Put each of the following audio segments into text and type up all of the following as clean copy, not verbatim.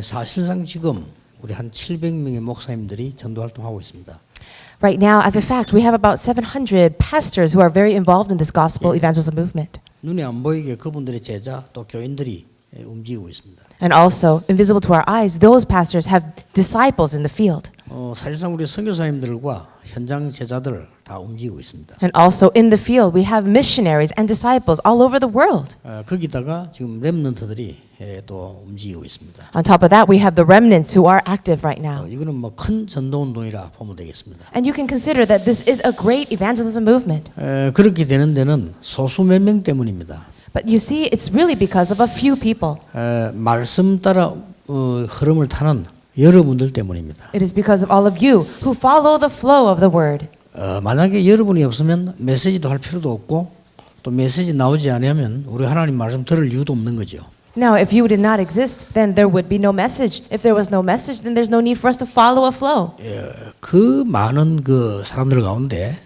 사실상 지금 우리 한 700명의 목사님들이 전도 활동하고 있습니다. Right now, as a fact, we have about 700 pastors who are very involved in this gospel evangelism movement. 눈에 안 보이게 그분들의 제자 또 교인들이 움직이고 있습니다. And also, invisible to our eyes, those pastors have disciples in the field. 사실상 우리 선교사님들과 현장 제자들 다 움직이고 있습니다. And also in the field, we have missionaries and disciples all over the world. 거기다가 지금 렘넌트들이 또 움직이고 있습니다. On top of that, we have the remnants who are active right now. 이거는 뭐 큰 전도 운동이라 보면 되겠습니다. And you can consider that this is a great evangelism movement. 그렇게 되는 데는 소수 몇 명 때문입니다. But you see, it's really because of a few people. 말씀 따라 흐름을 타는 여러분들 때문입니다. It is because of all of you who follow the flow of the word. 만약에 여러분이 없으면 메시지도 할 필요도 없고 또 메시지 나오지 않으면 우리 하나님 말씀 들을 이유도 없는 거죠. Now, if you did not exist, then there would be no message. If there was no message, then there's no need for us to follow a flow. 그 많은 그 사람들 가운데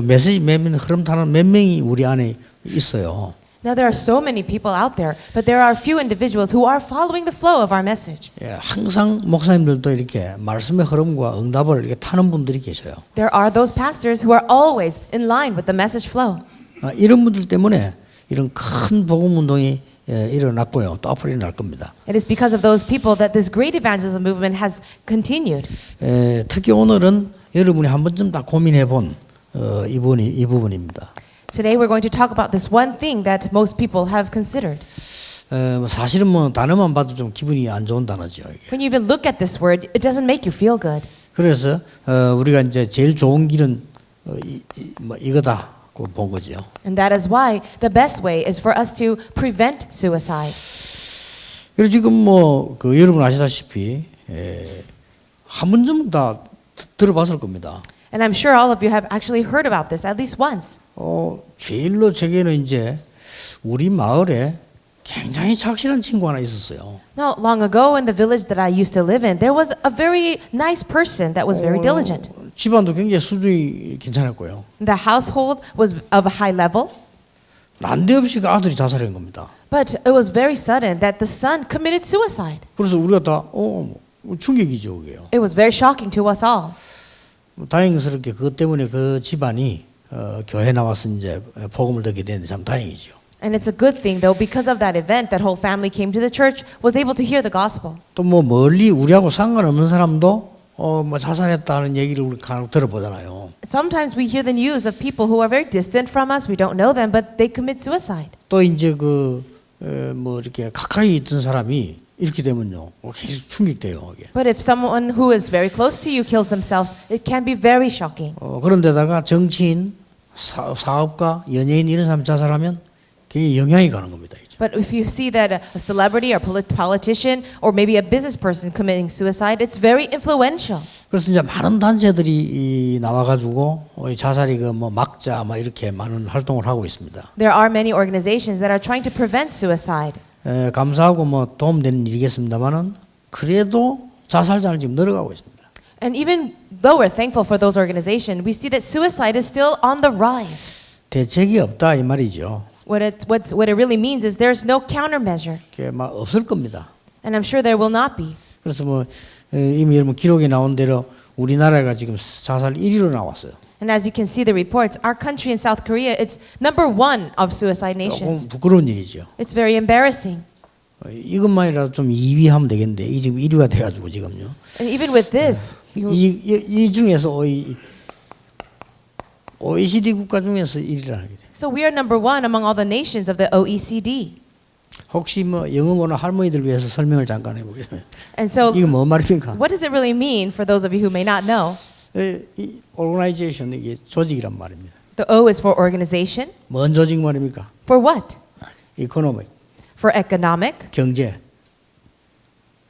메시지 흐름 타는 몇 명이 우리 안에 있어요. Now there are so many people out there, but there are few individuals who are following the flow of our message. 항상 목사님들도 이렇게 말씀의 흐름과 응답을 이렇게 타는 분들이 계셔요. There are those pastors who are always in line with the message flow. 이런 분들 때문에 이런 큰 복음 운동이 일어났고요. 또 앞으로 일어날 겁니다. It is because of those people that this great evangelism movement has continued. 특히 오늘은 여러분이 한 번쯤 다 고민해 본 이 부분입니다. Today we're going to talk about this one thing that most people have considered. 사실은 뭐 단어만 봐도 좀 기분이 안 좋은 단어죠. 이게. When you even look at this word, it doesn't make you feel good. 그래서 우리가 이제 제일 좋은 길은 이거다고 본 거죠. And that is why the best way is for us to prevent suicide. 그리고 지금 뭐 그 여러분 아시다시피 한 번쯤 다 들어봤을 겁니다. And I'm sure all of you have actually heard about this at least once. 제일로 제게는 이제 우리 마을에 굉장히 착실한 친구 하나 있었어요. Not long ago in the village that I used to live in, there was a very nice person that was very diligent. 집안도 굉장히 수준이 괜찮았고요. The household was of a high level. 난데없이 그 아들이 자살한 겁니다. But it was very sudden that the son committed suicide. 그래서 우리가 다 충격이죠, 그게요. It was very shocking to us all. 다행스럽게 그것 때문에 그 집안이 교회 나와서 이제 복음을 듣게 되는데 참 다행이죠. And it's a good thing though, because of that event, that whole family came to the church, was able to hear the gospel. 또 뭐 멀리 우리하고 상관없는 사람도 뭐 자살했다는 얘기를 우리 간혹 들어보잖아요. Sometimes we hear the news of people who are very distant from us. We don't know them, but they commit suicide. 또 이제 뭐 이렇게 가까이 있던 사람이 이렇게 되면요, 계속 충격돼요. 이게. But if someone who is very close to you kills themselves, it can be very shocking. 그런데다가 정치인, 사업가, 연예인 이런 사람 자살하면 그게 영향이 가는 겁니다. 이제. But if you see that a celebrity or politician or maybe a business person committing suicide, it's very influential. 그래서 이제 많은 단체들이 나와가지고 자살이 뭐 막자 막 이렇게 많은 활동을 하고 있습니다. There are many organizations that are trying to prevent suicide. 감사하고 뭐 도움되는 일이겠습니다만은 그래도 자살자는 지금 늘어가고 있습니다. And even though we're thankful for those organizations, we see that suicide is still on the rise. 대책이 없다 이 말이죠. What it really means is there's no countermeasure. 그게 막 없을 겁니다. And I'm sure there will not be. 그래서 뭐 이미 여러분 기록에 나온 대로 우리나라가 지금 자살 1위로 나왔어요. And as you can see the reports, our country in South Korea, it's number 1 of suicide nations. 부끄러운 일이죠. It's very embarrassing. 이것만이라도 좀 2위 하면 되겠는데 이 지금 1위가 돼가지고 지금요. And even with this, 이 중에서 OECD 국가 중에서 1위를 하게 돼. So we are number 1 among all the nations of the OECD. 혹시 뭐 영어 모르는 할머니들 위해서 설명을 잠깐 해보겠습니다. And so, 이거 뭐 말입니까? what does it really mean for those of you who may not know? 이 organization 이게 조직이란 말입니다. The O is for organization. 뭔 조직 말입니까? For what? economic. For economic. 경제.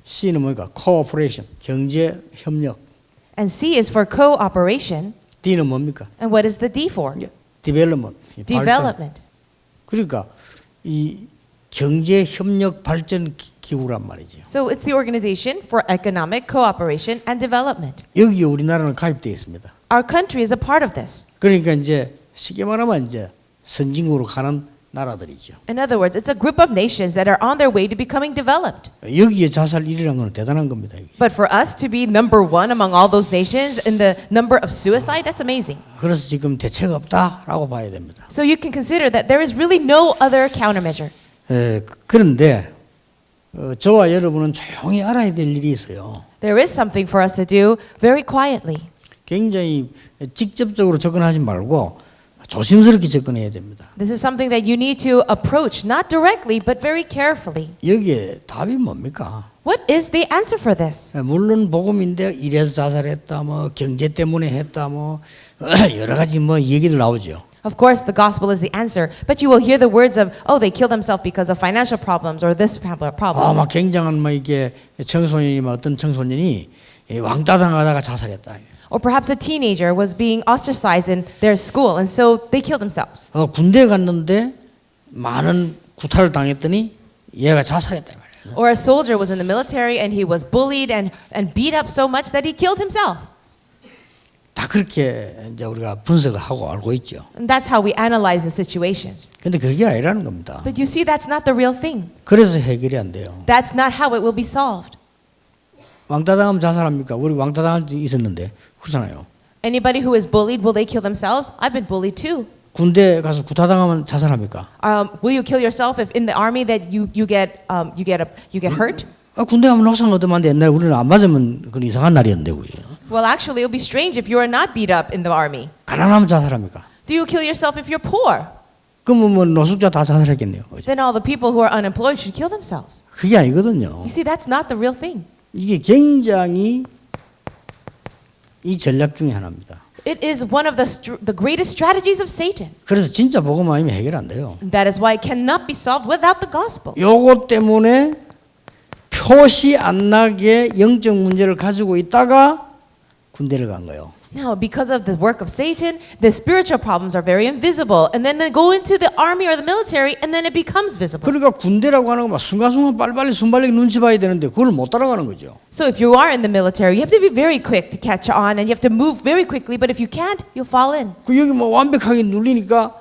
C는 뭐니까? cooperation. 경제 협력. And C is for cooperation. D는 뭡니까? And what is the D for? development. Development. 그러니까 이 경제 협력 발전 기구란 말이죠. So it's the organization for economic cooperation and development. 여기에 우리나라는 가입되어 있습니다. Our country is a part of this. 그러니까 이제 쉽게 말하면 이제 선진국으로 가는 나라들이죠. In other words, it's a group of nations that are on their way to becoming developed. 여기에 자살 1위라는 건 대단한 겁니다. But for us to be number one among all those nations in the number of suicide, that's amazing. 그래서 지금 대책 없다라고 봐야 됩니다. So you can consider that there is really no other countermeasure. 그런데 저와 여러분은 조용히 알아야 될 일이 있어요. There is something for us to do very quietly. 굉장히 직접적으로 접근하지 말고 조심스럽게 접근해야 됩니다. This is something that you need to approach not directly but very carefully. 여기에 답이 뭡니까? What is the answer for this? 물론 복음인데 이래서 자살했다, 뭐 경제 때문에 했다, 뭐 여러 가지 뭐 얘기들 나오죠. Of course, the gospel is the answer, but you will hear the words of, oh, they killed themselves because of financial problems or this problem. 막 굉장한 뭐 이게 청소년이 뭐 어떤 청소년이 왕따 당하다가 자살했다. Or perhaps a teenager was being ostracized in their school, and so they killed themselves. 군대에 갔는데 많은 구타를 당했더니 얘가 자살했다 말이에요. Or a soldier was in the military and he was bullied and beat up so much that he killed himself. 다 그렇게 이제 우리가 분석을 하고 알고 있죠. And that's how we analyze the situations. 근데 그게 아니라는 겁니다. But you see, that's not the real thing. 그래서 해결이 안 돼요. That's not how it will be solved. 왕따 당하면 자살합니까? 우리 왕따 당한 적 있었는데 그렇잖아요. Anybody who is bullied, will they kill themselves? I've been bullied too. 군대 가서 구타 당하면 자살합니까? Will you kill yourself if in the army that you get hurt? 군대 가면 노상 얻으면 옛날에 우리는 안 맞으면 그건 이상한 날이었는데 우리. Well, actually, it would be strange if you are not beat up in the army. 가난하면 자살합니까? Do you kill yourself if you're poor? 그러면 뭐 노숙자 다 자살했겠네요. 그죠? Then all the people who are unemployed should kill themselves. 그게 아니거든요. You see, that's not the real thing. 이게 굉장히 이 전략 중에 하나입니다. It is one of the greatest strategies of Satan. 그래서 진짜 복음 아니면 해결 안 돼요. That is why it cannot be solved without the gospel. 요것 때문에 표시 안 나게 영적 문제를 가지고 있다가 군대를 간 거예요. Now, because of the work of Satan, the spiritual problems are very invisible, and then they go into the army or the military, and then it becomes visible. 그러니까 군대라고 하는 거 막 순간순간 빨리빨리 순발력 눈치 봐야 되는데 그걸 못 따라가는 거죠. So if you are in the military, you have to be very quick to catch on, and you have to move very quickly. But if you can't, you'll fall in. 그 여기 뭐 완벽하게 눌리니까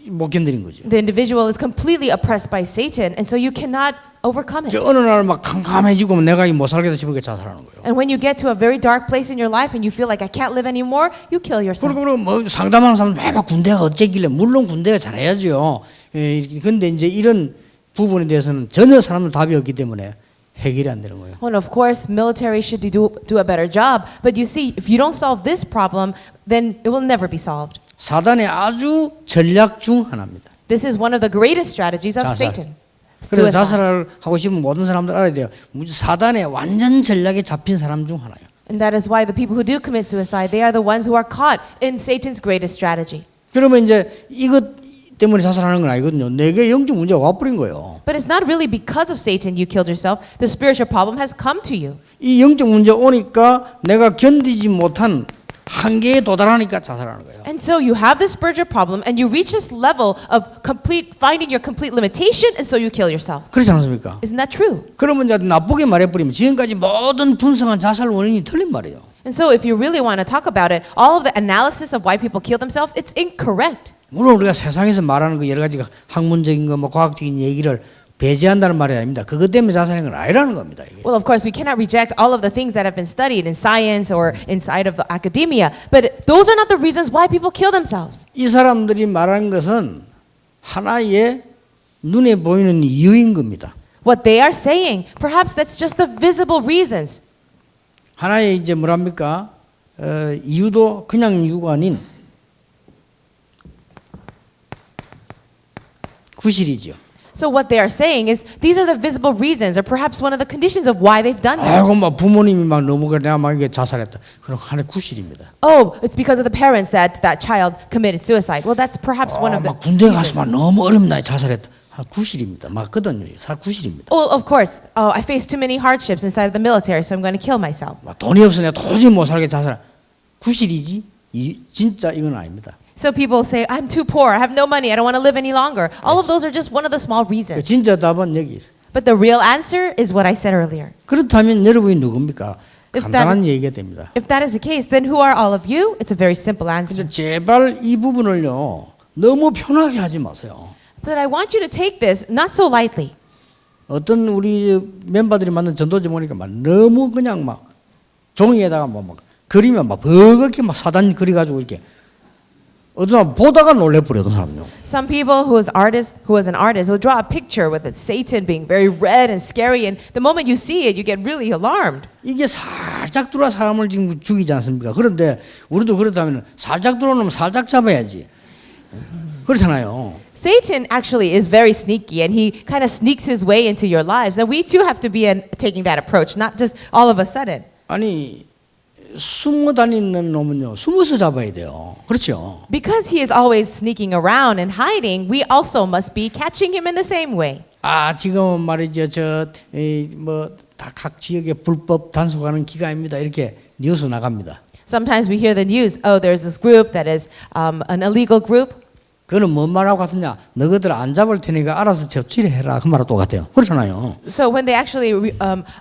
못 견디는 거죠. The individual is completely oppressed by Satan, and so you cannot overcome it. 어느 날 막 캄캄해지고 내가 못 살겠다 싶으니까 자살하는 거예요. And when you get to a very dark place in your life and you feel like I can't live anymore, you kill yourself. 그리고 뭐 상담하는 사람 매번 군대가 어쨌길래 물론 군대가 잘해야죠. 그런데 이제 이런 부분에 대해서는 전혀 사람들 답이 없기 때문에 해결이 안 되는 거예요. Well, of course, military should do a better job. But you see, if you don't solve this problem, then it will never be solved. 사단의 아주 전략 중 하나입니다. This is one of the greatest strategies of 자살. Satan. 그래서 Suicide. 자살을 하고 싶은 모든 사람들 알아야 돼요. 사단의 완전 전략에 잡힌 사람 중 하나예요. And that is why the people who do commit suicide, they are the ones who are caught in Satan's greatest strategy. 그러면 이제 이것 때문에 자살하는 건 아니거든요. 내게 영적 문제가 와버린 거예요. But it's not really because of Satan you killed yourself. The spiritual problem has come to you. 이 영적 문제 오니까 내가 견디지 못한 한계에 도달하니까 자살하는 거예요. And so you have this spiritual problem and you reach this level of finding your complete limitation, and so you kill yourself. 그렇지 않습니까? Isn't that true? 그러면 이제 나쁘게 말해버리면 지금까지 모든 분석한 자살 원인이 틀린 말이에요. And so if you really want to talk about it, all of the analysis of why people kill themselves, it's incorrect. 물론 우리가 세상에서 말하는 그 여러 가지 학문적인 거, 뭐 과학적인 얘기를 배제한다는 말이 아닙니다. 그것 때문에 자살하는 건 아니라는 겁니다. 이게. Well, of course, we cannot reject all of the things that have been studied in science or inside of academia, but those are not the reasons why people kill themselves. 이 사람들이 말하는 것은 하나의 눈에 보이는 이유인 겁니다. What they are saying, perhaps that's just the visible reasons. 하나의 이제 뭐랍니까? 이유도 그냥 이유가 아닌 구실이죠. So what they are saying is these are the visible reasons, or perhaps one of the conditions of why they've done that. 아이고 막 부모님이 막 너무 내가 막 이게 자살했다. 그럼 하나의 구실입니다. Oh, it's because of the parents that child committed suicide. Well, that's perhaps one of the 막 군대 가서 reasons. 막 너무 어렵나 자살했다. 구실입니다. 맞거든요. 구실입니다. Well, of course, I faced too many hardships inside of the military, so I'm going to kill myself. 막 돈이 없어 내가 도저히 못 살게 자살. 구실이지. 진짜 이건 아닙니다. So people say, I'm too poor, I have no money, I don't want to live any longer. All of those are just one of the small reasons. 진짜 답은 여기 있어요. But the real answer is what I said earlier. 그렇다면 여러분이 누굽니까? If 간단한 얘기가 됩니다. If that is the case, then who are all of you? It's a very simple answer. 근데 제발 이 부분을요 너무 편하게 하지 마세요. But I want you to take this not so lightly. 어떤 우리 멤버들이 만든 전도지 보니까 막 너무 그냥 막 종이에다가 막 그리면 막 버겋게 막 사단 그려가지고 이렇게 어떤 사람 보다가 놀래버려 어떤 사람요. Some people who was an artist will draw a picture with it, Satan being very red and scary, and the moment you see it, you get really alarmed. 이게 살짝 들어와 사람을 지금 죽이지 않습니까? 그런데 우리도 그렇다면 살짝 들어오면 살짝 잡아야지. 그렇잖아요. Satan actually is very sneaky, and he kind of sneaks his way into your lives. And we too have to be taking that approach, not just all of a sudden. 아니 숨어 다니는 놈은요 숨어서 잡아야 돼요. 그렇죠? Because he is always sneaking around and hiding, we also must be catching him in the same way. 아 지금 말이죠 다 각 지역에 불법 단속하는 기관입니다. 이렇게 뉴스 나갑니다. Sometimes we hear the news, oh, there's this group that is an illegal group. 그거는 뭔 말하고 같으냐? 너희들 안 잡을 테니까 알아서 접치를 해라. 그 말하고 똑같아요. 그렇잖아요. So when they actually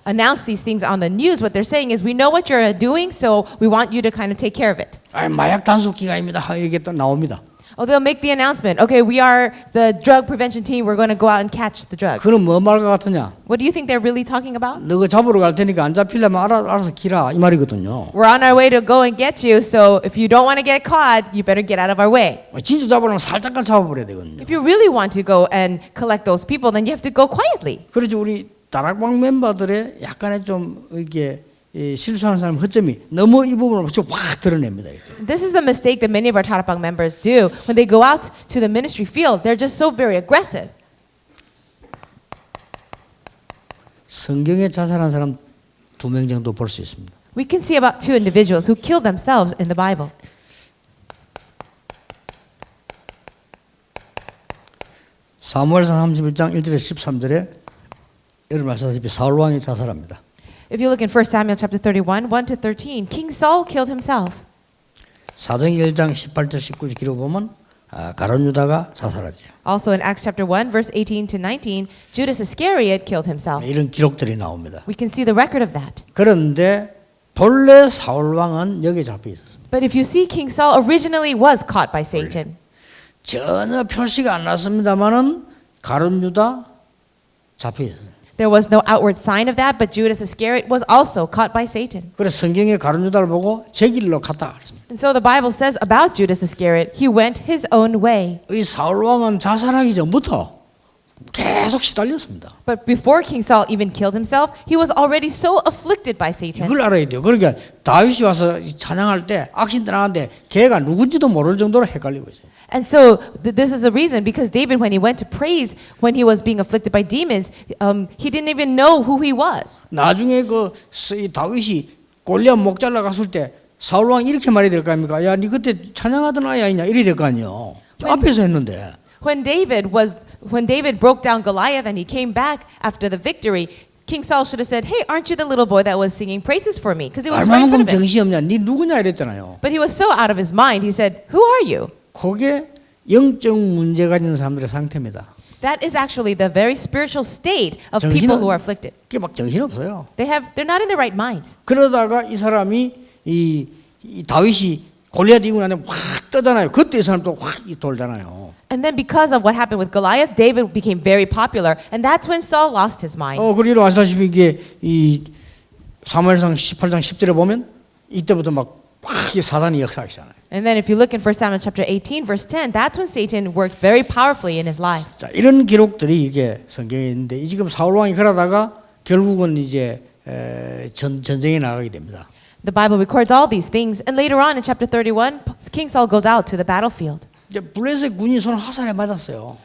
announce these things on the news, what they're saying is, we know what you're doing, so we want you to kind of take care of it. 아 마약 단속 기관입니다. 이게 또 나옵니다. Oh, they'll make the announcement. Okay, we are the drug prevention team. We're going to go out and catch the drugs. 그는 뭔 말과 같으냐? What do you think they're really talking about? 너가 잡으러 갈 테니까 안 잡히려면 알아서 기라 이 말이거든요. We're on our way to go and get you, so if you don't want to get caught, you better get out of our way. 진짜 잡으려면 살짝만 잡아버려야 되거든요. If you really want to go and collect those people, then you have to go quietly. 그렇지 우리 다락방 멤버들의 약간의 좀 이게 실수하는 사람 허점이 너무 이 부분을 확 드러냅니다. 이렇게. This is the mistake that many of our Tarapang members do when they go out to the ministry field. They're just so very aggressive. 성경에 자살한 사람 2명 정도 볼 수 있습니다. We can see about 2 individuals who killed themselves in the Bible. 사무엘상 31장 1절에 13절에 여러분 아시다시피 사울 왕이 자살합니다. If you look in 1 Samuel chapter 31, 1 to 13, King Saul killed himself. 사도행전 1장 18절 19절 기록 보면 가룟 유다가 자살하죠. Also in Acts chapter 1, verse 18 to 19, Judas Iscariot killed himself. 이런 기록들이 나옵니다. We can see the record of that. 그런데 본래 사울 왕은 여기에 잡혀 있었습니다. But if you see, King Saul originally was caught by Satan. 전혀 표시가 안 났습니다만은 가룟 유다 잡혀 있어요. There was no outward sign of that, but Judas Iscariot was also caught by Satan. 그래서 성경에 가룟 유다를 보고 제 길로 갔다 그랬습니다. And so the Bible says about Judas Iscariot, he went his own way. 이 사울 왕은 자살하기 전부터 계속 시달렸습니다. But before King Saul even killed himself, he was already so afflicted by Satan. 이걸 알아야 돼요. 그러니까 다윗이 와서 찬양할 때 악신 떠나는데 걔가 누군지도 모를 정도로 헷갈리고 있어요. And so this is the reason, because David, when he went to praise, when he was being afflicted by demons, he didn't even know who he was. 나중에 이 다윗이 골리앗 목 잘라 갔을 때 사울 왕이 이렇게 말해야 될 거 아닙니까? 야, 니 그때 찬양하던 아이 아니냐? 이래 될 거 아니에요. 앞에서 했는데. When David broke down Goliath and he came back after the victory, King Saul should have said, "Hey, aren't you the little boy that was singing praises for me?" Because he was right in front 얼마만큼 of him. 정신이 없냐? 니 누구냐 이랬잖아요. But he was so out of his mind. He said, "Who are you?" 그게 영적 문제 가진 사람들의 상태입니다. That is actually the very spiritual state of people who are afflicted. 그게 막 정신 없어요. They're not in their right minds. 그러다가 이 사람이 이 다윗이 골리앗 이기고 나면 확 떠잖아요. 그때 이 사람도 확 돌잖아요. And then because of what happened with Goliath, David became very popular, and that's when Saul lost his mind. 그리고 아시다시피 이게 이 사무엘상 18장 10절에 보면 이때부터 막 사단이 역사하시잖아요. And then if you look in 1 Samuel chapter 18 verse 10, that's when Satan worked very powerfully in his life. 자, 이런 기록들이 이게 성경에 있는데 지금 사울 왕이 그러다가 결국은 이제 전쟁에 나가게 됩니다. The Bible records all these things, and later on in chapter 31, King Saul goes out to the battlefield. 이제 블레셋 군이 손 화살에 맞았어요.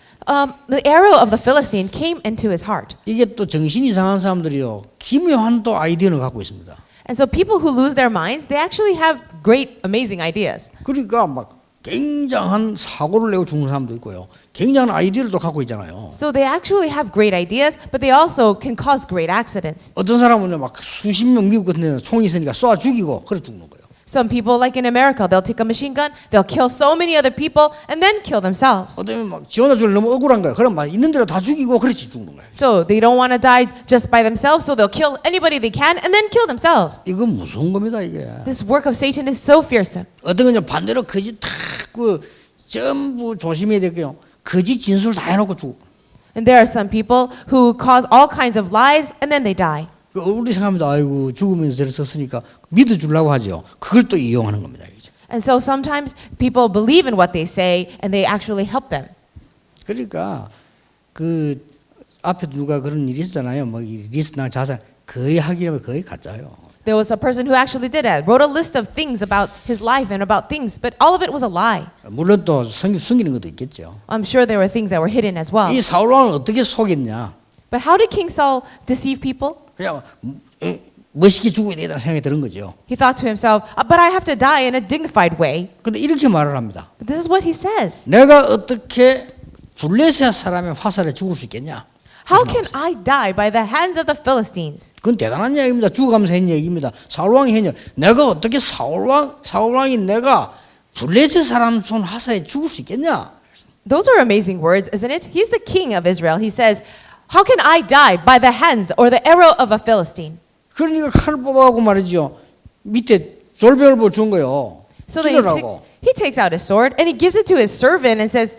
The arrow of the Philistine came into his heart. 이게 또 정신 이상한 사람들이요 기묘한 또 아이디어를 갖고 있습니다. And so people who lose their minds, they actually have great, amazing ideas. 그러니까 막 굉장한 사고를 내고 죽는 사람도 있고요. 굉장한 아이디어를 또 갖고 있잖아요. So they actually have great ideas, but they also can cause great accidents. 어떤 사람은요 막 수십 명 미국 같은 데는 총이 있으니까 쏴 죽이고 그래 죽는 거예요. Some people, like in America, they'll take a machine gun, they'll kill so many other people, and then kill themselves. 어쩌면 막 지원해 줄 너무 억울한 거예요. 그럼 막 있는 대로 다 죽이고 그렇지 죽는 거예요. So they don't want to die just by themselves, so they'll kill anybody they can and then kill themselves. 이건 무서운 겁니다 이게. This work of Satan is so fearsome. 어떤 건요 반대로 거짓 탁그 전부 조심해야 될게요. 거짓 진술 다 해놓고 죽어. And there are some people who cause all kinds of lies and then they die. 우리 생각합니다. 아이고 죽으면서 저를 썼으니까 믿어주려고 하죠. 그걸 또 이용하는 겁니다. And so sometimes people believe in what they say and they actually help them. 그러니까 그 앞에 누가 그런 일이 있었잖아요. 뭐 리스트나 자산 거의 하기라면 거의 가짜요. There was a person who actually did that, wrote a list of things about his life and about things, but all of it was a lie. 물론 또 숨기는 것도 있겠죠. I'm sure there were things that were hidden as well. 이 사울 왕은 어떻게 속였냐? But how did King Saul deceive people? 그냥 멋있게 죽어야 되다는 생각이 드는 거죠. He thought to himself, but I have to die in a dignified way. 근데 이렇게 말을 합니다. But this is what he says. 내가 어떻게 블레셋 사람의 화살에 죽을 수 있겠냐? How can I die by the hands of the Philistines? 그건 대단한 이야기입니다. 죽어가면서 했는 얘기입니다. 사울 왕이 했냐? 내가 어떻게 사울 왕이 내가 블레셋 사람 손 화살에 죽을 수 있겠냐? Those are amazing words, isn't it? He's the king of Israel. He says, how can I die by the hands or the arrow of a Philistine? 그러니까 칼 뽑아가고 말이죠. 밑에 졸별보 준 거요. So then 찔러라고. he takes out his sword and he gives it to his servant and says,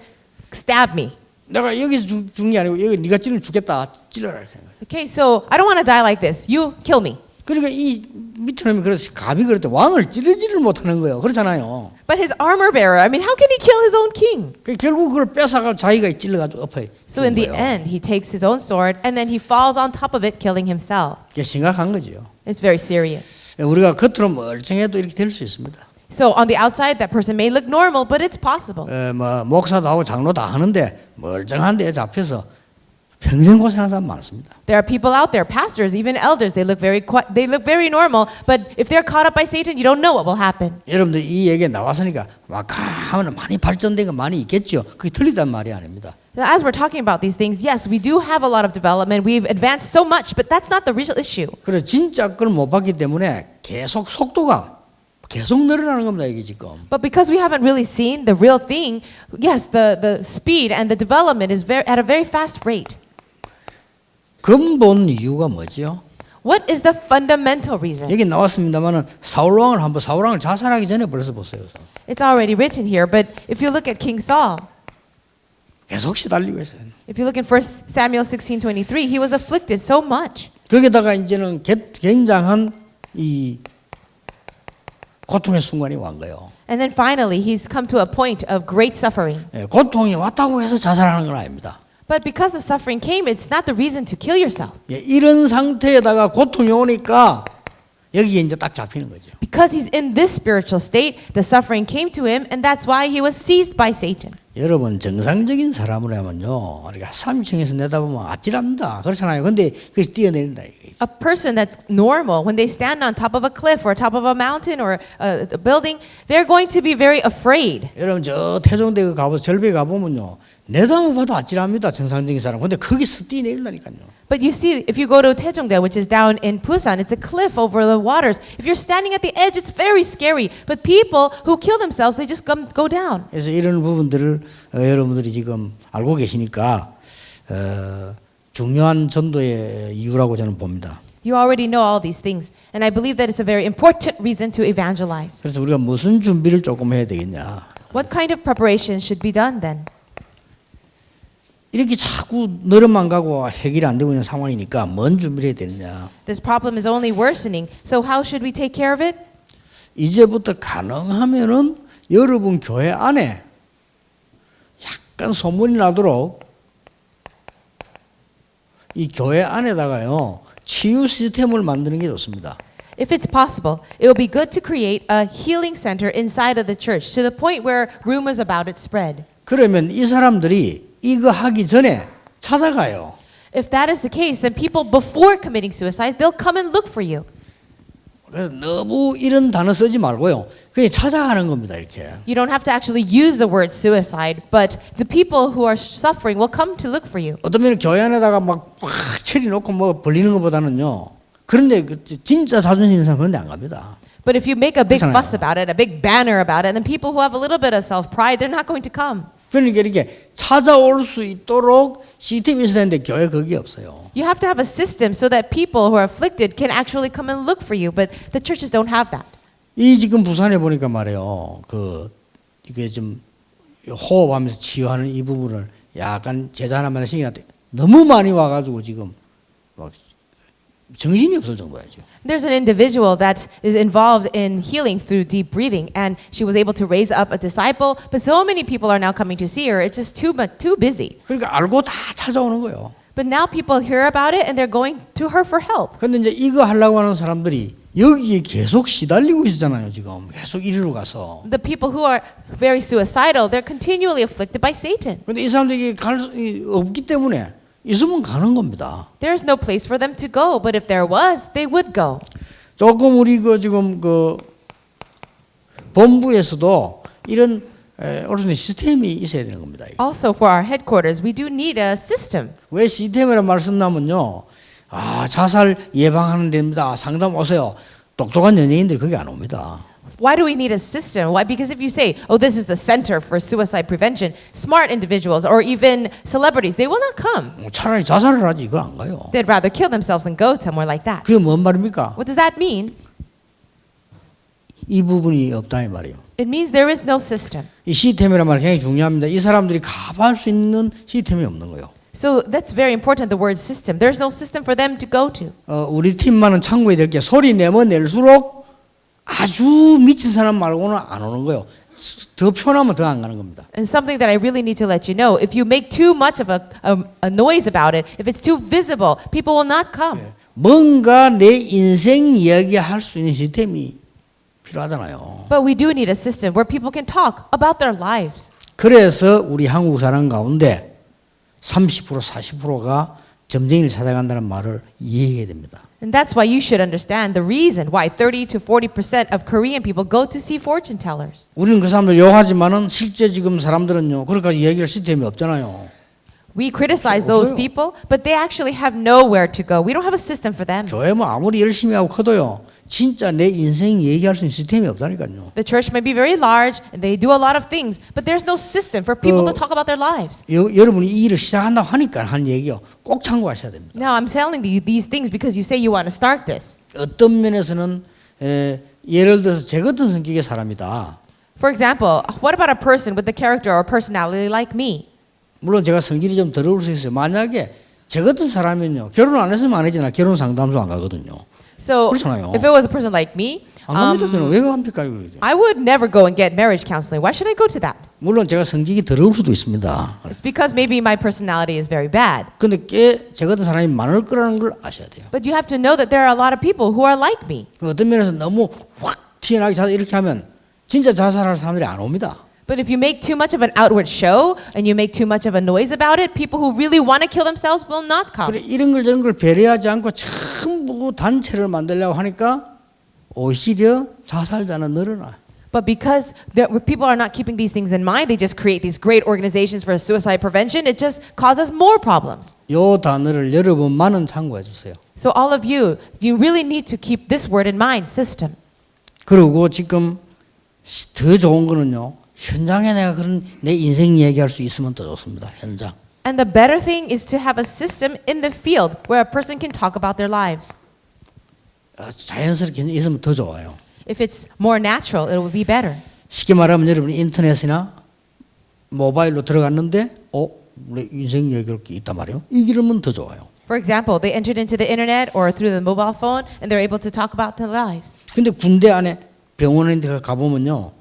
stab me. 내가 여기서 죽는 게 아니고 여기 네가 찔러 죽겠다. 찔러라. Okay, so I don't want to die like this. You kill me. 그러니까 이 밑에 놈이 그래서 감히 그럴 때 왕을 찌르지를 못하는 거예요. 그렇잖아요. But his armor bearer, I mean, how can he kill his own king? 결국 그걸 뺏어가 자기가 찔러가지고 엎어요. So in the end, he takes his own sword and then he falls on top of it, killing himself. 이게 심각한 거죠. It's very serious. 우리가 겉으로 멀쩡해도 이렇게 될 수 있습니다. So on the outside, that person may look normal, but it's possible. 뭐 목사도 하고 장로도 하는데 멀쩡한 데에 잡혀서 평생 고생하는 사람 많습니다. There are people out there, pastors, even elders. They look very normal, but if they're caught up by Satan, you don't know what will happen. 여러분들 이 얘기에 나왔으니까 막 하면 많이 발전된 거 많이 있겠죠. 그게 틀리단 말이 아닙니다. As we're talking about these things, yes, we do have a lot of development. We've advanced so much, but that's not the real issue. 그래 진짜 그걸 못 봤기 때문에 계속 속도가 계속 늘어나는 겁니다. 이게 지금. But because we haven't really seen the real thing, yes, the speed and the development is at a very fast rate. 근본 이유가 뭐죠? What is the fundamental reason? 여기 나왔습니다만은 사울 왕을 자살하기 전에 벌써 보세요. It's already written here, but if you look at King Saul, 계속 시달리고 있어요. if you look in 1 Samuel 16:23, he was afflicted so much. 거기다가 이제는 굉장한 이 고통의 순간이 온 거예요. And then finally, he's come to a point of great suffering. 고통이 왔다고 해서 자살하는 건 아닙니다. But because the suffering came, it's not the reason to kill yourself. 이런 상태에다가 고통이 오니까 여기에 이제 딱 잡히는 거죠. Because he's in this spiritual state, the suffering came to him, and that's why he was seized by Satan. 여러분 정상적인 사람이라면요, 우리가 3층에서 내다보면 아찔합니다. 그렇잖아요. 근데 그것이 뛰어내린다. A person that's normal, when they stand on top of a cliff or top of a mountain or a building, they're going to be very afraid. 여러분 저 태종대 절벽에 가보면요, 내다만 봐도 아찔합니다. 정상적인 사람. 근데 거기서 뛰어내린다니까요. But you see, if you go to Taejongdae, which is down in Busan, it's a cliff over the waters. If you're standing at the edge, it's very scary. But people who kill themselves, they just go down. 그래서 이런 부분들을 여러분들이 지금 알고 계시니까 중요한 전도의 이유라고 저는 봅니다. You already know all these things, and I believe that it's a very important reason to evangelize. 그래서 우리가 무슨 준비를 조금 해야 되겠냐? What kind of preparation should be done then? 이렇게 자꾸 늘어만 가고 해결이 안 되고 있는 상황이니까 뭔 준비를 해야 되느냐? This problem is only worsening. So how should we take care of it? 이제부터 가능하면은 여러분 교회 안에 약간 소문이 나도록 이 교회 안에다가요 치유 시스템을 만드는 게 좋습니다. If it's possible, it will be good to create a healing center inside of the church to the point where rumors about it spread. 그러면 이 사람들이 이거 하기 전에 찾아가요. If that is the case, then people before committing suicide, they'll come and look for you. 그래서 너무 이런 단어 쓰지 말고요. 그냥 찾아가는 겁니다. 이렇게. You don't have to actually use the word suicide, but the people who are suffering will come to look for you. 어떤 면은 교회 안에다가 막 체리 놓고 뭐 벌리는 것보다는요. 그런데 진짜 자존심 있는 사람 그런데 안 갑니다. But if you make a big 그렇잖아요. fuss about it, a big banner about it, then people who have a little bit of self-pride, they're not going to come. 그러니까 이렇게 찾아올 수 있도록 시스템이 있어야 되는데 교회 그게 없어요. You have to have a system so that people who are afflicted can actually come and look for you, but the churches don't have that. 이 지금 부산에 보니까 말이에요. 이게 좀 호흡하면서 치유하는 이 부분을 약간 제자 하나만 신경한테 너무 많이 와가지고 지금 막 정신이 없을 정도야 지금. There's an individual that is involved in healing through deep breathing, and she was able to raise up a disciple, but so many people are now coming to see her. It's just too busy. 그러니까 알고 다 찾아오는 거예요. But now people hear about it and they're going to her for help. 근데 이제 이거 하려고 하는 사람들이 여기에 계속 시달리고 있잖아요 지금. 계속 이리로 가서. The people who are very suicidal, they're continually afflicted by Satan. 근데 이 사람들이 갈 수 없기 때문에 있으면 가는 겁니다. There's no place for them to go, but if there was, they would go. 조금 우리 그 지금 그 본부에서도 이런 어떤 시스템이 있어야 되는 겁니다. Also, for our headquarters, we do need a system. 왜 시스템이라 말씀나면요, 아 자살 예방하는 데입니다. 상담 오세요. 똑똑한 연예인들이 거기 안 옵니다. Why do we need a system? Why? Because if you say, oh, this is the center for suicide prevention, smart individuals or even celebrities, they will not come. 차라리 자살을 하지 이걸 안 가요. They'd rather kill themselves than go somewhere like that. 그게 뭔 말입니까? What does that mean? 이 부분이 없다 이 말이에요. It means there is no system. 이 시스템이란 말이 굉장히 중요합니다. 이 사람들이 가봐할 수 있는 시스템이 없는 거예요. So that's very important, the word system. There's no system for them to go to. 우리 팀만은 참고해야 될 게 소리 내면 낼수록 아주 미친 사람 말고는 안 오는 거예요. 더 편하면 더 안 가는 겁니다. And something that I really need to let you know, if you make too much of a noise about it, if it's too visible, people will not come. 뭔가 내 인생 이야기할 수 있는 시스템이 필요하잖아요. But we do need a system where people can talk about their lives. 그래서 우리 한국 사람 가운데 30% 40%가 점쟁이를 찾아간다는 말을 이해해야 됩니다. And that's why you should understand the reason why 30 to 40% of Korean people go to see fortune tellers. 우리는 그 사람들 욕하지만은 실제 지금 사람들은요. 그러니까 이야기할 시스템이 없잖아요. We criticize those people, but they actually have nowhere to go. We don't have a system for them. 교회 뭐 아무리 열심히 하고 커도요. 진짜 내 인생 얘기할 수 있는 시스템이 없다니까요. The church may be very large and they do a lot of things, but there's no system for people to talk about their lives. 여러분이 이 일을 시작한다고 하니까 한 얘기요. 꼭 참고하셔야 됩니다. Now I'm telling you these things because you say you want to start this. 어떤 면에서는 예를 들어서 제 같은 성격의 사람이다. For example, what about a person with the character or personality like me? 물론 제가 성질이 좀 더러울 수 있어요. 만약에 제 같은 사람은요. 결혼 안 했으면 안 했지만 결혼 상담소 안 가거든요. So 그렇잖아요. if it was a person like me, 안 갑니다. 저는 왜 갑니까? I would never go and get marriage counseling. Why should I go to that? 물론 제가 성격이 더러울 수도 있습니다. It's because maybe my personality is very bad. 근데 꽤 제 같은 사람이 많을 거라는 걸 아셔야 돼요. But you have to know that there are a lot of people who are like me. 어떤 면에서 너무 확 튀어나게 자살 이렇게 하면 진짜 자살할 사람들이 안 옵니다. But if you make too much of an outward show and you make too much of a noise about it, people who really want to kill themselves will not come. 그래 이런 걸 저런 걸 배려하지 않고 전부 단체를 만들려고 하니까 오히려 자살자는 늘어나. But because people are not keeping these things in mind, they just create these great organizations for suicide prevention. It just causes more problems. 요 단어를 여러분만은 참고해 주세요. So all of you, you really need to keep this word in mind, system. 그리고 지금 더 좋은 거는요. 현장에 내가 그런 내 인생 얘기할 수 있으면 더 좋습니다. 현장. And the better thing is to have a system in the field where a person can talk about their lives. 자연스럽게 있으면 더 좋아요. If it's more natural, it will be better. 쉽게 말하면 여러분이 인터넷이나 모바일로 들어갔는데 내 인생 얘기할 게 있단 말이에요. 이러면 더 좋아요. For example, they entered into the internet or through the mobile phone and they're able to talk about their lives. 근데 군대 안에 병원에 가보면요.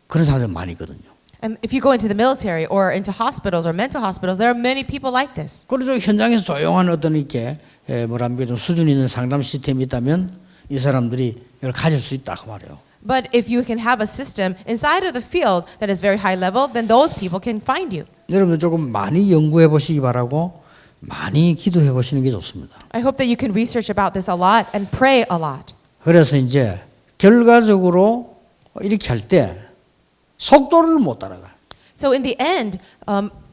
그런 사람들 많이 있거든요. And if you go into the military or into hospitals or mental hospitals, there are many people like this. 그래서 현장에서 조용한 어떤 이렇게 뭐랍니까 좀 수준 있는 상담 시스템이 있다면 이 사람들이 이걸 가질 수 있다 그 말이에요. But if you can have a system inside of the field that is very high level, then those people can find you. 여러분들 조금 많이 연구해 보시기 바라고 많이 기도해 보시는 게 좋습니다. I hope that you can research about this a lot and pray a lot. 그래서 이제 결과적으로 이렇게 할 때 속도를 못 따라가. So in the end,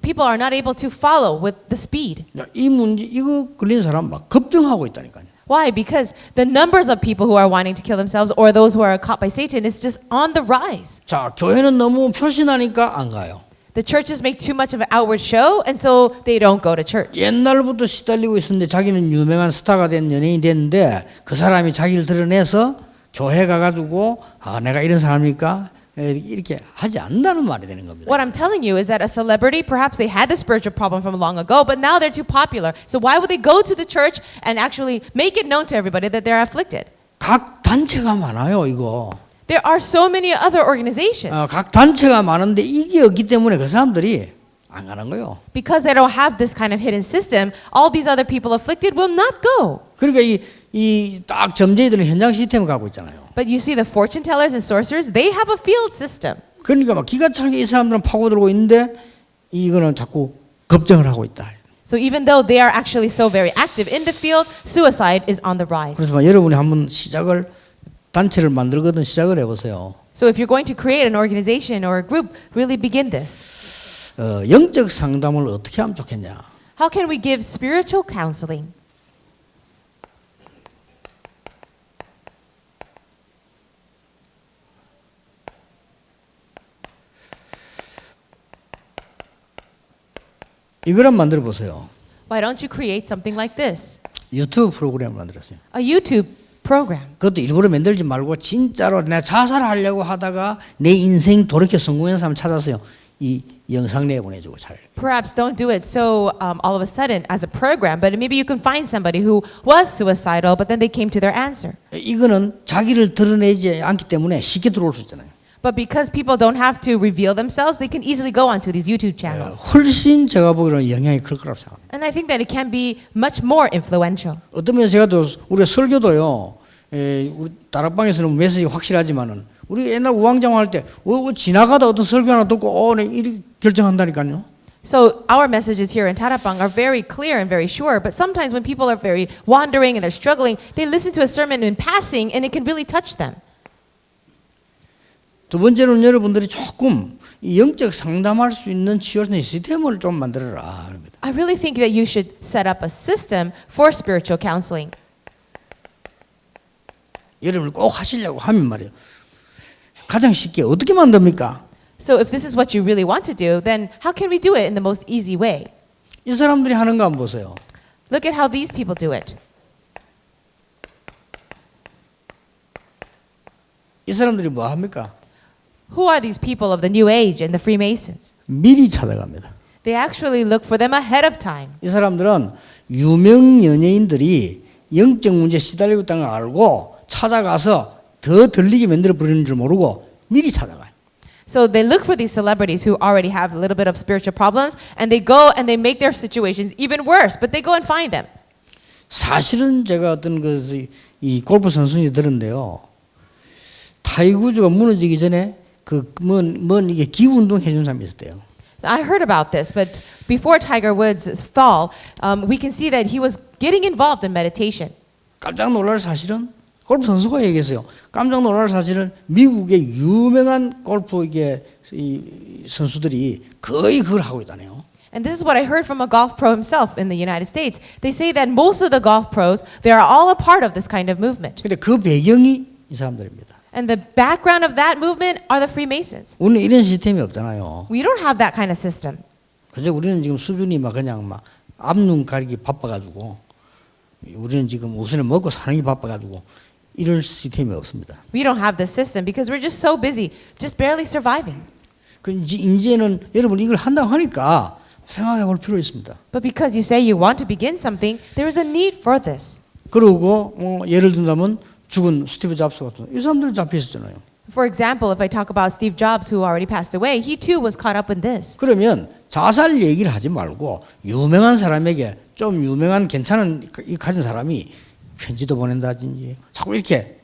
people are not able to follow with the speed. 이 문제 이거 걸린 사람 막 급증하고 있다니까요. Why? Because the numbers of people who are wanting to kill themselves or those who are caught by Satan is just on the rise. 자, 교회는 너무 표신하니까 안 가요. The churches make too much of an outward show, and so they don't go to church. 옛날부터 시달리고 있었는데 자기는 유명한 스타가 된 연예인이 됐는데 그 사람이 자기를 드러내서 교회 가가지고 아 내가 이런 사람이니까 이렇게 하지 않는다는 말이 되는 겁니다. What I'm telling you is that a celebrity, perhaps they had the spiritual problem from long ago, but now they're too popular. So why would they go to the church and actually make it known to everybody that they're afflicted? 각 단체가 많아요, 이거. There are so many other organizations. 각 단체가 많은데 이게 없기 때문에 그 사람들이 안 가는 거예요. Because they don't have this kind of hidden system, all these other people afflicted will not go. 그러니까 이 딱 점쟁이들은 현장 시스템을 갖고 있잖아요. But you see the fortune tellers and sorcerers, they have a field system. 그러니까 막 기가 차게 이 사람들은 파고들고 있는데 이거는 자꾸 급증을 하고 있다. So even though they are actually so very active in the field, suicide is on the rise. 그래서 막 여러분이 한번 시작을 단체를 만들거든 시작을 해보세요. So if you're going to create an organization or a group, really begin this. 영적 상담을 어떻게 하면 좋겠냐? How can we give spiritual counseling? 이걸 한번 만들어 보세요. Why don't you create something like this? 유튜브 프로그램을 만들었어요. A YouTube program. 그것도 일부러 만들지 말고 진짜로 내가 자살하려고 하다가 내 인생 돌이켜 성공한 사람 찾았어요. 이 영상 내보내주고 잘. Perhaps don't do it so all of a sudden as a program, but maybe you can find somebody who was suicidal, but then they came to their answer. 이거는 자기를 드러내지 않기 때문에 쉽게 들어올 수 있잖아요. But because people don't have to reveal themselves, they can easily go onto these YouTube channels. 훨씬 제가 보기로는 영향이 클 거라고 생각합니다. And I think that it can be much more influential. 어떤 면에서 제가 또 우리가 설교도요. 우리 다락방에서는 메시지 확실하지만은 우리 옛날 우왕좌왕 할 때 지나가다 어떤 설교 하나 듣고 네 이렇게 결정한다니까요. So our messages here in Tarapang are very clear and very sure, but sometimes when people are very wandering and they're struggling, they listen to a sermon in passing and it can really touch them. 두 번째로는 여러분들이 조금 영적 상담할 수 있는 치유하는 시스템을 좀 만들어라. I really think that you should set up a system for spiritual counseling. 여러분을 꼭 하시려고 하면 말이에요. 가장 쉽게 어떻게 만듭니까? So if this is what you really want to do, then how can we do it in the most easy way? 이 사람들이 하는 거 한번 보세요. Look at how these people do it. 이 사람들이 뭐 합니까? Who are these people of the New Age and the Freemasons? 미리 찾아갑니다. They actually look for them ahead of time. 이 사람들은 유명 연예인들이 영적 문제에 시달리고 있다는 걸 알고 찾아가서 더 들리게 만들어 버리는 줄 모르고 미리 찾아가요. So they look for these celebrities who already have a little bit of spiritual problems, and they go and they make their situations even worse, but they go and find them. 사실은 제가 어떤 이 골프 선수들이 들었는데요. 타이구즈가 무너지기 전에 뭔 이게 기후 운동 해준 사람이 있었대요. I heard about this, but before Tiger Woods' fall, we can see that he was getting involved in meditation. 깜짝 놀랄 사실은 골프 선수가 얘기했어요. 깜짝 놀랄 사실은 미국의 유명한 골프 이 선수들이 거의 그걸 하고 있다네요. And this is what I heard from a golf pro himself in the United States. They say that most of the golf pros, they are all a part of this kind of movement. 근데 그 배경이 이 사람들입니다. And the background of that movement are the Freemasons. 우리는 이런 시스템이 없잖아요. We don't have that kind of system. 그죠? 우리는 지금 수준이 그냥 앞눈 가리기 바빠가지고 우리는 지금 우선에 먹고 사는 게 바빠가지고 이럴 시스템이 없습니다. We don't have this system because we're just so busy, just barely surviving. 이제는 여러분 이걸 한다고 하니까 생각해 볼 필요 있습니다. But because you say you want to begin something, there is a need for this. 그리고 예를 든다면 죽은 스티브 잡스 같은 이 사람들 잡혀 있었잖아요. For example, if I talk about Steve Jobs, who already passed away, he too was caught up in this. 그러면 자살 얘기를 하지 말고 유명한 사람에게 좀 유명한 괜찮은 이 가진 사람이 편지도 보낸다든지 자꾸 이렇게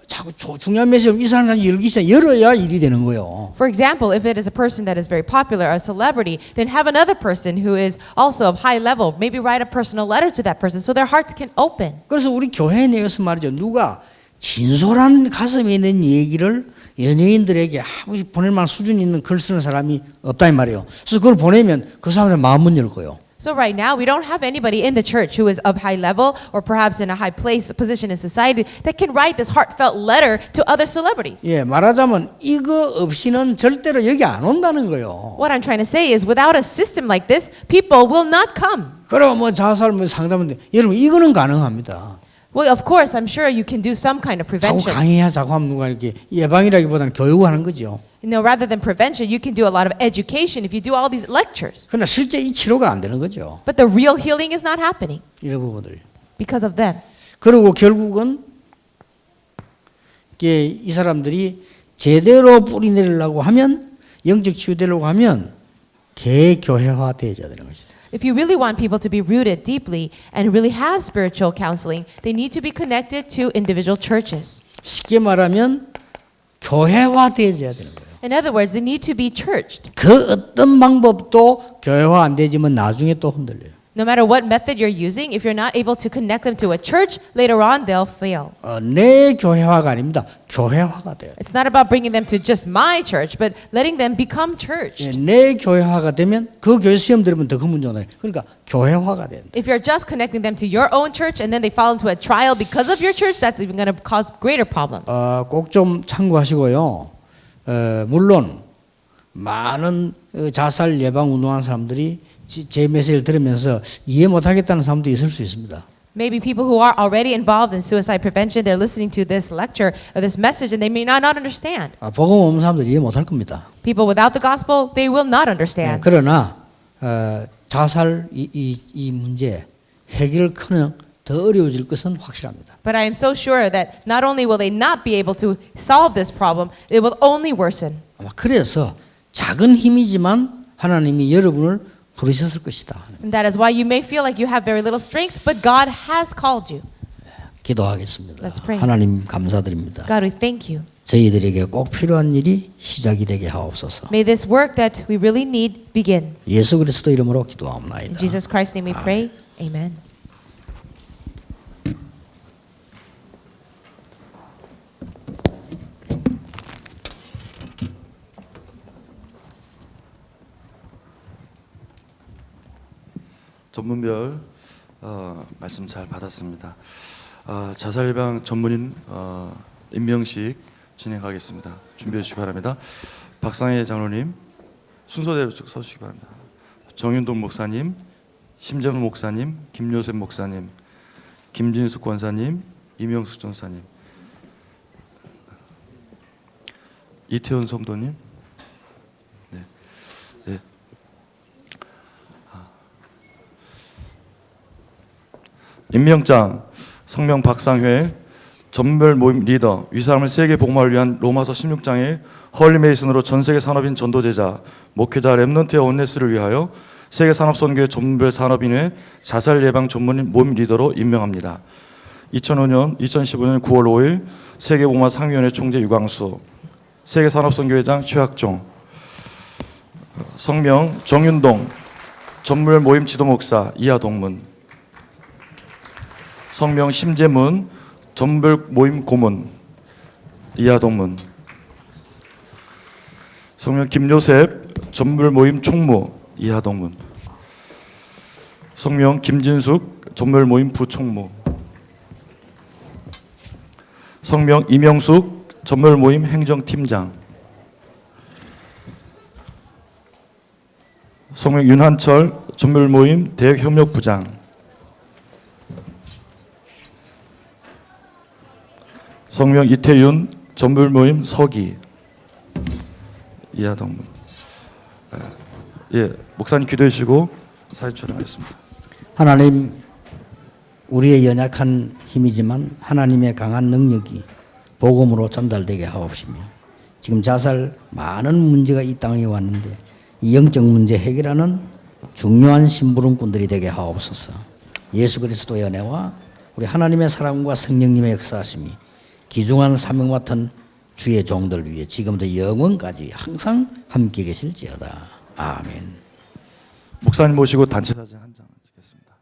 자꾸 중요한 메시지를 이 사람한테 열어야 일이 되는 거예요. For example, if it is a person that is very popular, a celebrity, then have another person who is also of high level, maybe write a personal letter to that person so their hearts can open. 그래서 우리 교회 내에서 말이죠. 누가 진솔한 가슴에 있는 얘기를 연예인들에게 보낼 만한 수준 있는 글 쓰는 사람이 없다 이 말이에요. 그래서 그걸 보내면 그 사람의 마음은 열 거예요. So right now, we don't have anybody in the church who is of high level or perhaps in a high position in society that can write this heartfelt letter to other celebrities. 예, 말하자면 이거 없이는 절대로 여기 안 온다는 거예요. What I'm trying to say is without a system like this, people will not come. 그럼 자살 상담인데 여러분 이거는 가능합니다. Well, of course, I'm sure you can do some kind of 자꾸 prevention. 강의해야 자꾸 하면 누가 이렇게 예방이라기보다는 교육하는 거죠. You know, rather than prevention, you can do a lot of education if you do all these lectures. 그러나 실제 이 치료가 안 되는 거죠. But the real healing is not happening 이런 부분들. because of them. 그리고 결국은 이게 이 사람들이 제대로 뿌리내리려고 하면 영적 치유되려고 하면 개교회화 되어야 되는 것이다. If you really want people to be rooted deeply and really have spiritual counseling, they need to be connected to individual churches. 쉽게 말하면 교회화 되어야 되는 거예요. In other words, they need to be churched. 그 어떤 방법도 교회화 안 되지만 나중에 또 흔들려요. No matter what method you're using, if you're not able to connect them to a church, later on they'll fail. 내 교회화가 아닙니다. 교회화가 돼요. It's not about bringing them to just my church, but letting them become churched. 내 교회화가 되면 그 교회 시험 들으면 더 큰 문제가 나요. 그러니까 교회화가 된다. If you're just connecting them to your own church and then they fall into a trial because of your church, that's even going to cause greater problems. 꼭 좀 참고하시고요. 물론 많은 자살 예방 운동하는 사람들이 제 메시지를 들으면서 이해 못하겠다는 사람도 있을 수 있습니다. Maybe people who are already involved in suicide prevention, they're listening to this lecture or this message and they may not understand. 복음 없는 사람들 이해 못할 겁니다. People without the gospel, they will not understand. 그러나 자살 이 문제 해결커녕 더 어려워질 것은 확실합니다. But I am so sure that not only will they not be able to solve this problem, it will only worsen. 아마 그래서 작은 힘이지만 하나님이 여러분을 부르셨을 것이다. And that is why you may feel like you have very little strength, but God has called you. 기도하겠습니다. Let's pray. 하나님 감사드립니다. God, we thank you. 저희들에게 꼭 필요한 일이 시작이 되게 하옵소서. May this work that we really need begin. 예수 그리스도 이름으로 In 기도하옵나이다. Jesus Christ's name we pray. Amen. 전문별 말씀 잘 받았습니다. 자살 예방 전문인 임명식 진행하겠습니다. 준비해 주시기 바랍니다. 박상혜 장로님 순서대로 서주시기 바랍니다. 정윤동 목사님, 심재문 목사님, 김요셉 목사님, 김진숙 권사님, 이명숙 전사님, 이태원 성도님. 네. 네. 임명장 성명 박상회 전별 모임 리더 위사람을 세계 복음화를 위한 로마서 16장의 헐리 메이슨으로 전 세계 산업인 전도제자 목회자 렘넌트의 온네스를 위하여 세계 산업선교의 전별 산업인회 자살 예방 전문인 모임 리더로 임명합니다. 2015년 9월 5일 세계 복음화 상위원회 총재 유광수, 세계 산업선교회장 최학종, 성명 정윤동 전별 모임 지도 목사 이하동문, 성명 심재문 전별 모임 고문 이하동문, 성명 김요셉 전별 모임 총무 이하동문, 성명 김진숙 전별 모임 부총무, 성명 이명숙 전별 모임 행정팀장, 성명 윤한철 전별 모임 대협력부장, 성명 이태윤 전별 모임 서기 이하동문. 예, 목사님 기도해 주시고 사진 촬영하겠습니다. 하나님, 우리의 연약한 힘이지만 하나님의 강한 능력이 복음으로 전달되게 하옵시며, 지금 자살 많은 문제가 이 땅에 왔는데 이 영적 문제 해결하는 중요한 심부름꾼들이 되게 하옵소서. 예수 그리스도의 은혜와 우리 하나님의 사랑과 성령님의 역사하심이 귀중한 사명 맡은 주의 종들 위해 지금부터 영원까지 항상 함께 계실지어다. 아멘. 목사님 모시고 단체 사진 한 장 찍겠습니다.